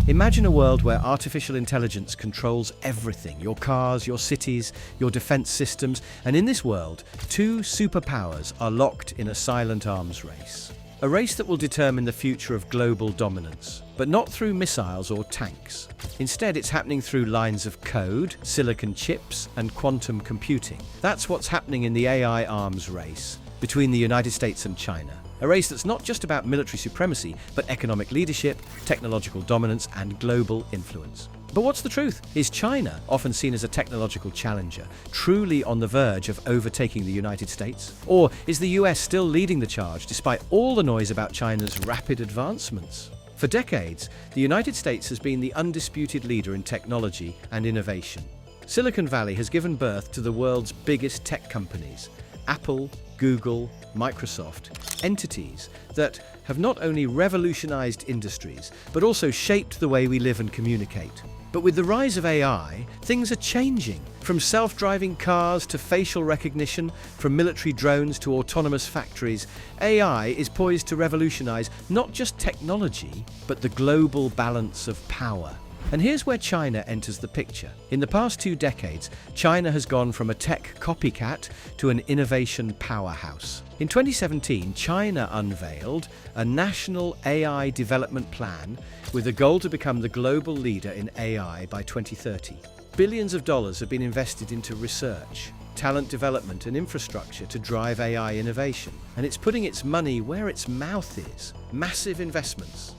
Imagine a world where artificial intelligence controls everything, your cars, your cities, your defense systems, and in this world, two superpowers are locked in a silent arms race. A race that will determine the future of global dominance, but not through missiles or tanks. Instead, it's happening through lines of code, silicon chips, and quantum computing. That's what's happening in the AI arms race between the United States and China. A race that's not just about military supremacy, but economic leadership, technological dominance, and global influence. But what's the truth? Is China, often seen as a technological challenger, truly on the verge of overtaking the United States? Or is the US still leading the charge despite all the noise about China's rapid advancements? For decades, the United States has been the undisputed leader in technology and innovation. Silicon Valley has given birth to the world's biggest tech companies: Apple, Google, Microsoft, entities that have not only revolutionized industries, but also shaped the way we live and communicate. But with the rise of AI, things are changing. From self-driving cars to facial recognition, from military drones to autonomous factories, AI is poised to revolutionize not just technology, but the global balance of power. And here's where China enters the picture. In the past 2 decades, China has gone from a tech copycat to an innovation powerhouse. In 2017, China unveiled a national AI development plan with a goal to become the global leader in AI by 2030. Billions of dollars have been invested into research, talent development, and infrastructure to drive AI innovation. And it's putting its money where its mouth is. Massive investments,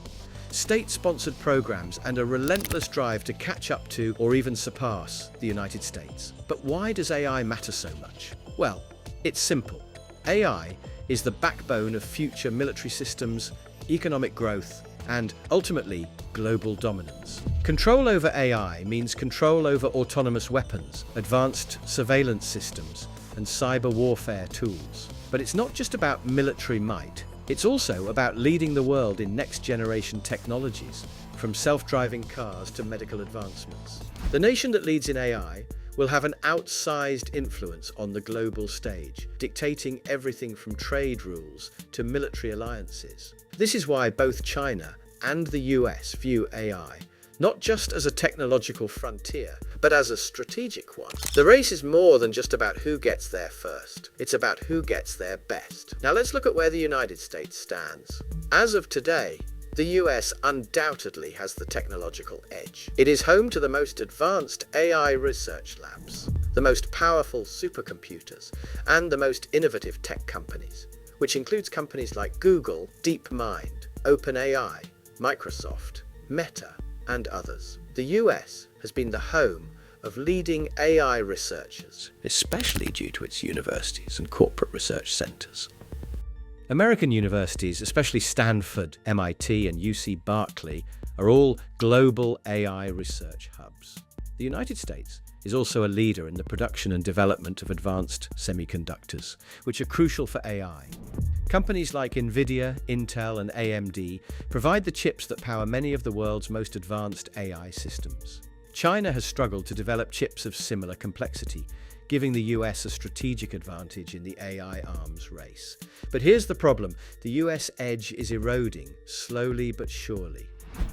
state-sponsored programs, and a relentless drive to catch up to or even surpass the United States. But why does AI matter so much? Well, it's simple. AI is the backbone of future military systems, economic growth, and ultimately, global dominance. Control over AI means control over autonomous weapons, advanced surveillance systems, and cyber warfare tools. But it's not just about military might. It's also about leading the world in next-generation technologies, from self-driving cars to medical advancements. The nation that leads in AI will have an outsized influence on the global stage, dictating everything from trade rules to military alliances. This is why both China and the US view AI not just as a technological frontier, but as a strategic one. The race is more than just about who gets there first. It's about who gets there best. Now let's look at where the United States stands. As of today, the US undoubtedly has the technological edge. It is home to the most advanced AI research labs, the most powerful supercomputers, and the most innovative tech companies, which includes companies like Google, DeepMind, OpenAI, Microsoft, Meta, and others. The US has been the home of leading AI researchers, especially due to its universities and corporate research centers. American universities, especially Stanford, MIT, and UC Berkeley, are all global AI research hubs. The United States is also a leader in the production and development of advanced semiconductors, which are crucial for AI. Companies like NVIDIA, Intel, and AMD provide the chips that power many of the world's most advanced AI systems. China has struggled to develop chips of similar complexity, giving the US a strategic advantage in the AI arms race. But here's the problem: the US edge is eroding, slowly but surely.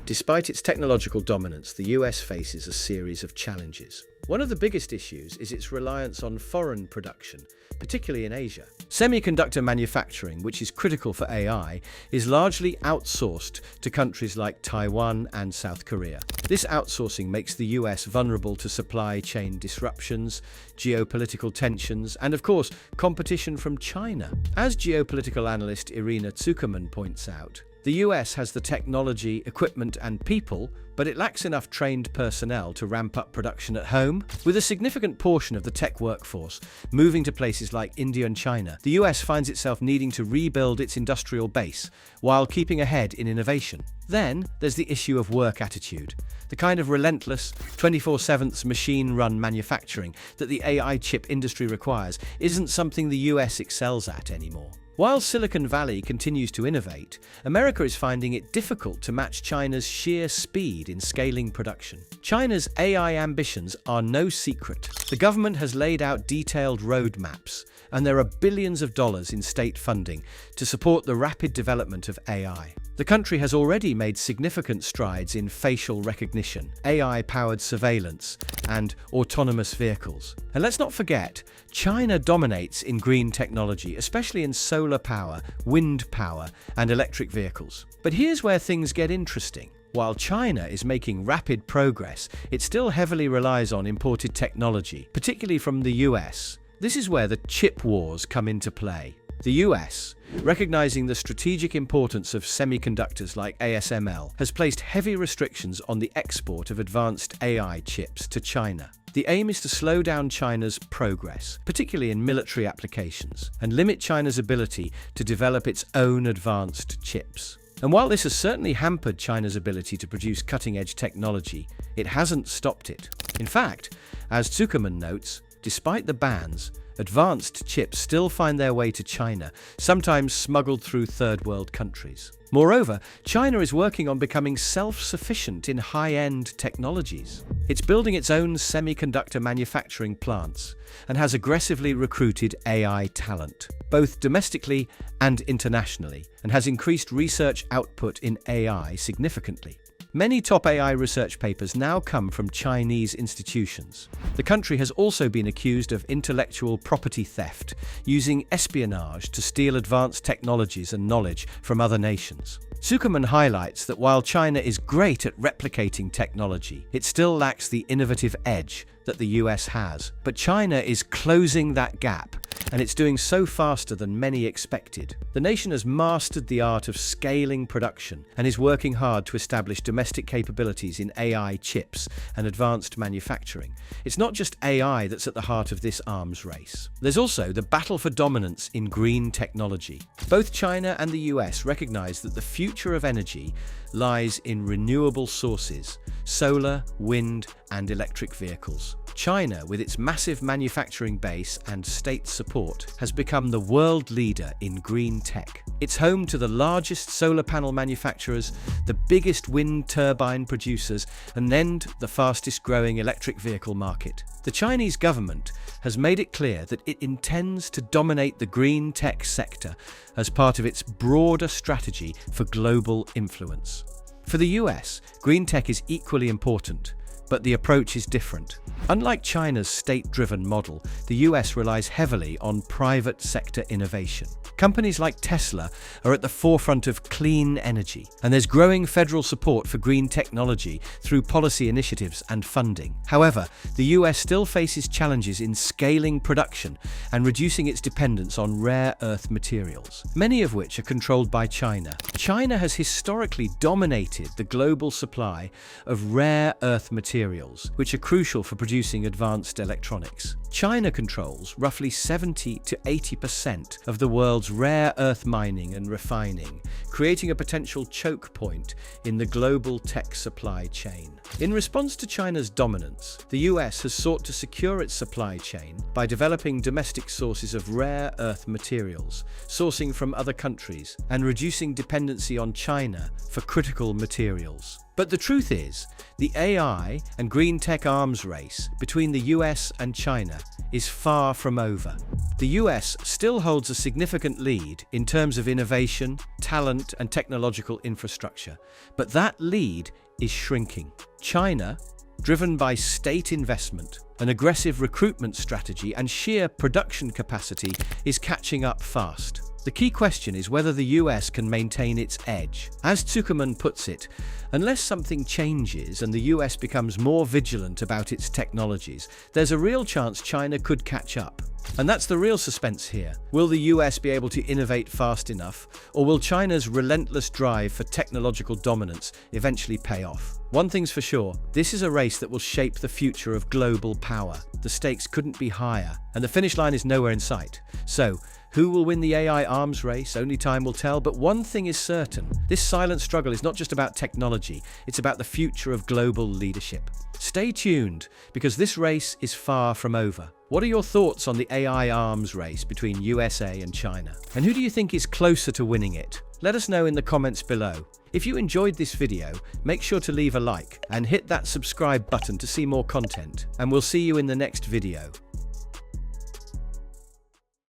Despite its technological dominance, the US faces a series of challenges. One of the biggest issues is its reliance on foreign production, particularly in Asia. Semiconductor manufacturing, which is critical for AI, is largely outsourced to countries like Taiwan and South Korea. This outsourcing makes the US vulnerable to supply chain disruptions, geopolitical tensions, and of course, competition from China. As geopolitical analyst Irina Tsukerman points out, the US has the technology, equipment, and people, but it lacks enough trained personnel to ramp up production at home. With a significant portion of the tech workforce moving to places like India and China, the US finds itself needing to rebuild its industrial base while keeping ahead in innovation. Then there's the issue of work attitude. The kind of relentless, 24/7 machine-run manufacturing that the AI chip industry requires isn't something the US excels at anymore. While Silicon Valley continues to innovate, America is finding it difficult to match China's sheer speed in scaling production. China's AI ambitions are no secret. The government has laid out detailed roadmaps, and there are billions of dollars in state funding to support the rapid development of AI. The country has already made significant strides in facial recognition, AI-powered surveillance, and autonomous vehicles. And let's not forget, China dominates in green technology, especially in solar power, wind power, and electric vehicles. But here's where things get interesting. While China is making rapid progress, it still heavily relies on imported technology, particularly from the US. This is where the chip wars come into play. The US, recognizing the strategic importance of semiconductors like ASML, has placed heavy restrictions on the export of advanced AI chips to China. The aim is to slow down China's progress, particularly in military applications, and limit China's ability to develop its own advanced chips. And while this has certainly hampered China's ability to produce cutting-edge technology, it hasn't stopped it. In fact, as Zuckerman notes, despite the bans, advanced chips still find their way to China, sometimes smuggled through third-world countries. Moreover, China is working on becoming self-sufficient in high-end technologies. It's building its own semiconductor manufacturing plants and has aggressively recruited AI talent, both domestically and internationally, and has increased research output in AI significantly. Many top AI research papers now come from Chinese institutions. The country has also been accused of intellectual property theft, using espionage to steal advanced technologies and knowledge from other nations. Zuckerman highlights that while China is great at replicating technology, it still lacks the innovative edge that the US has. But China is closing that gap, and it's doing so faster than many expected. The nation has mastered the art of scaling production and is working hard to establish domestic capabilities in AI chips and advanced manufacturing. It's not just AI that's at the heart of this arms race. There's also the battle for dominance in green technology. Both China and the US recognize that the future of energy lies in renewable sources, solar, wind, and electric vehicles. China, with its massive manufacturing base and state support, has become the world leader in green tech. It's home to the largest solar panel manufacturers, the biggest wind turbine producers, and the fastest growing electric vehicle market. The Chinese government has made it clear that it intends to dominate the green tech sector as part of its broader strategy for global influence. For the US, green tech is equally important, but the approach is different. Unlike China's state-driven model, the US relies heavily on private sector innovation. Companies like Tesla are at the forefront of clean energy, and there's growing federal support for green technology through policy initiatives and funding. However, the US still faces challenges in scaling production and reducing its dependence on rare earth materials, many of which are controlled by China. China has historically dominated the global supply of rare earth materials, which are crucial for producing advanced electronics. China controls roughly 70 to 80% of the world's rare earth mining and refining, creating a potential choke point in the global tech supply chain. In response to China's dominance, the US has sought to secure its supply chain by developing domestic sources of rare earth materials, sourcing from other countries, and reducing dependency on China for critical materials. But the truth is, the AI and green tech arms race between the US and China is far from over. The US still holds a significant lead in terms of innovation, talent, and technological infrastructure, but that lead is shrinking. China, driven by state investment, an aggressive recruitment strategy, and sheer production capacity, is catching up fast. The key question is whether the US can maintain its edge. As Zuckerman puts it, unless something changes and the US becomes more vigilant about its technologies, there's a real chance China could catch up. And that's the real suspense here. Will the US be able to innovate fast enough, or will China's relentless drive for technological dominance eventually pay off? One thing's for sure, this is a race that will shape the future of global power. The stakes couldn't be higher, and the finish line is nowhere in sight. So, who will win the AI arms race? Only time will tell, but one thing is certain. This silent struggle is not just about technology, it's about the future of global leadership. Stay tuned, because this race is far from over. What are your thoughts on the AI arms race between USA and China? And who do you think is closer to winning it? Let us know in the comments below. If you enjoyed this video, make sure to leave a like and hit that subscribe button to see more content. And we'll see you in the next video.